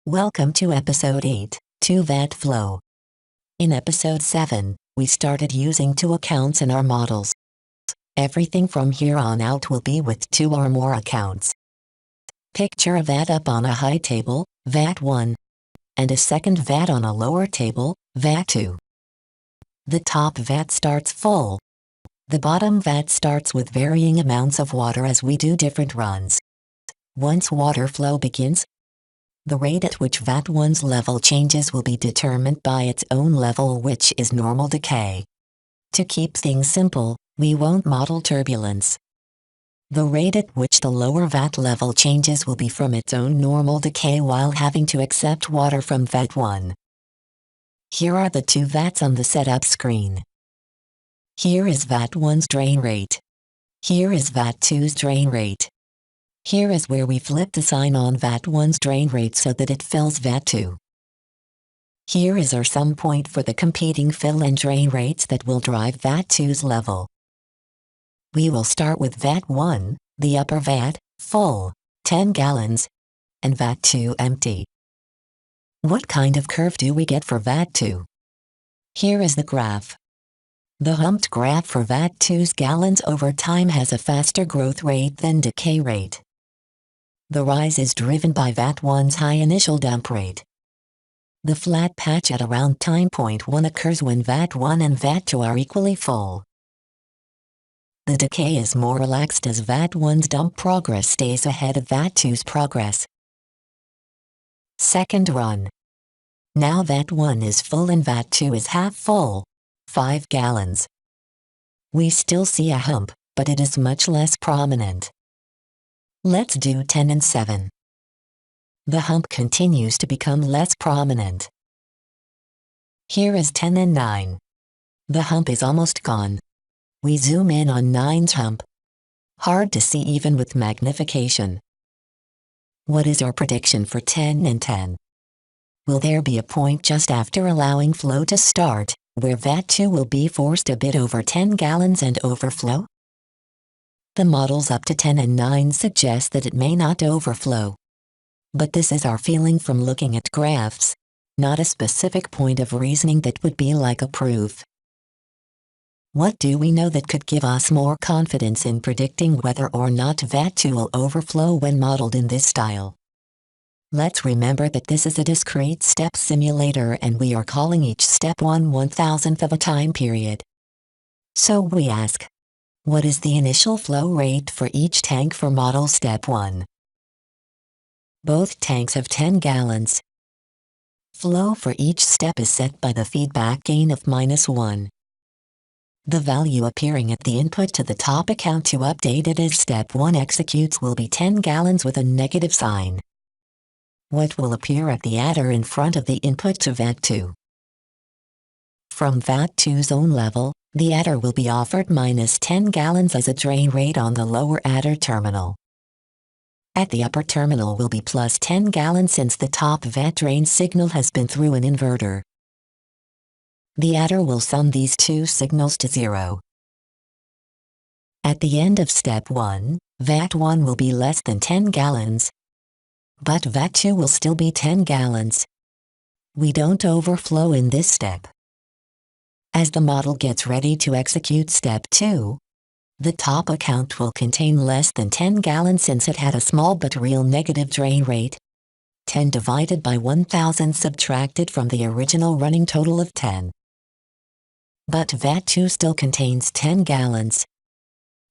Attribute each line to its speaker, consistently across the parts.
Speaker 1: Welcome to Episode 8, 2-vat flow. In Episode 7, we started using 2 accounts in our models. Everything from here on out will be with 2 or more accounts. Picture a vat up on a high table, vat 1, and a second vat on a lower table, vat 2. The top vat starts full. The bottom vat starts with varying amounts of water as we do different runs. Once water flow begins, the rate at which vat 1's level changes will be determined by its own level, which is normal decay. To keep things simple, we won't model turbulence. The rate at which the lower vat level changes will be from its own normal decay while having to accept water from vat 1. Here are the 2 vats on the setup screen. Here is vat 1's drain rate. Here is vat 2's drain rate. Here is where we flip the sign on vat 1's drain rate so that it fills vat 2. Here is our sum point for the competing fill and drain rates that will drive vat 2's level. We will start with vat 1, the upper vat, full, 10 gallons, and vat 2 empty. What kind of curve do we get for vat 2? Here is the graph. The humped graph for vat 2's gallons over time has a faster growth rate than decay rate. The rise is driven by vat 1's high initial dump rate. The flat patch at around time point 1 occurs when vat 1 and vat 2 are equally full. The decay is more relaxed as vat 1's dump progress stays ahead of vat 2's progress. Second run. Now vat 1 is full and vat 2 is half full, 5 gallons. We still see a hump, but it is much less prominent. Let's do 10 and 7. The hump continues to become less prominent. Here is 10 and 9. The hump is almost gone. We zoom in on 9's hump. Hard to see even with magnification. What is our prediction for 10 and 10? Will there be a point just after allowing flow to start, where vat 2 will be forced a bit over 10 gallons and overflow? The models up to 10 and 9 suggest that it may not overflow. But this is our feeling from looking at graphs, not a specific point of reasoning that would be like a proof. What do we know that could give us more confidence in predicting whether or not vat 2 will overflow when modeled in this style? Let's remember that this is a discrete step simulator and we are calling each step 1/1000th of a time period. So we ask, what is the initial flow rate for each tank for model step 1? Both tanks have 10 gallons. Flow for each step is set by the feedback gain of -1. The value appearing at the input to the top account to update it as step 1 executes will be 10 gallons with a negative sign. What will appear at the adder in front of the input to vat 2? From vat 2's own level, the adder will be offered -10 gallons as a drain rate on the lower adder terminal. At the upper terminal will be +10 gallons since the top vat drain signal has been through an inverter. The adder will sum these 2 signals to 0. At the end of step 1, vat 1 will be less than 10 gallons, but vat 2 will still be 10 gallons. We don't overflow in this step. As the model gets ready to execute step 2, the top account will contain less than 10 gallons since it had a small but real negative drain rate, 10 divided by 1000 subtracted from the original running total of 10. But vat 2 still contains 10 gallons.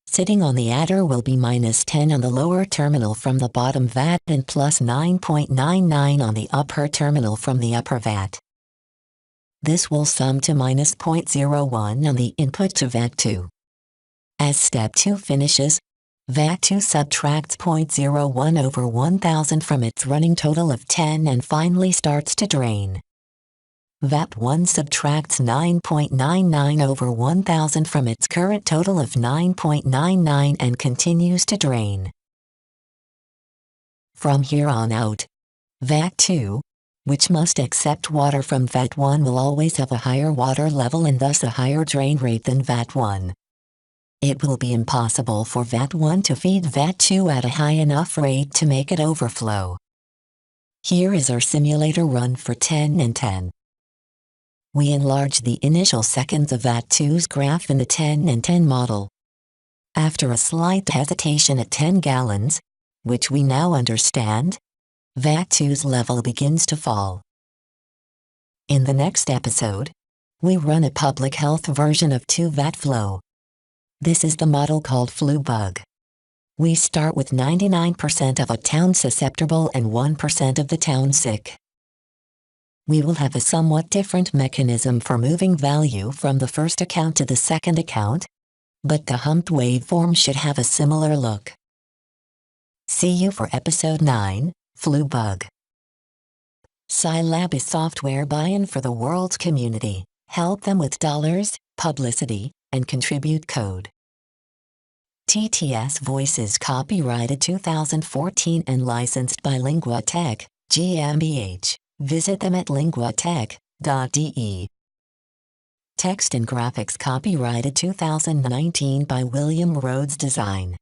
Speaker 1: Sitting on the adder will be -10 on the lower terminal from the bottom vat and +9.99 on the upper terminal from the upper vat. This will sum to -0.01 on the input to vat 2. As step 2 finishes, vat 2 subtracts 0.01 over 1000 from its running total of 10 and finally starts to drain. Vat 1 subtracts 9.99 over 1000 from its current total of 9.99 and continues to drain. From here on out, vat 2, which must accept water from vat 1, will always have a higher water level and thus a higher drain rate than vat 1. It will be impossible for VAT1 to feed VAT2 at a high enough rate to make it overflow. Here is our simulator run for 10 and 10. We enlarge the initial seconds of VAT2's graph in the 10 and 10 model. After a slight hesitation at 10 gallons, which we now understand, VAT2's level begins to fall. In the next episode, we run a public health version of 2 VAT flow. This is the model called flu bug. We start with 99% of a town susceptible and 1% of the town sick. We will have a somewhat different mechanism for moving value from the first account to the second account, but the humped waveform should have a similar look. See you for episode 9, Flu Bug. Scilab is software buy-in for the world's community. Help them with dollars, publicity, and contribute code. TTS Voices copyrighted 2014 and licensed by LinguaTech, GmbH. Visit them at linguatech.de. Text and graphics copyrighted 2019 by William Rhodes Design.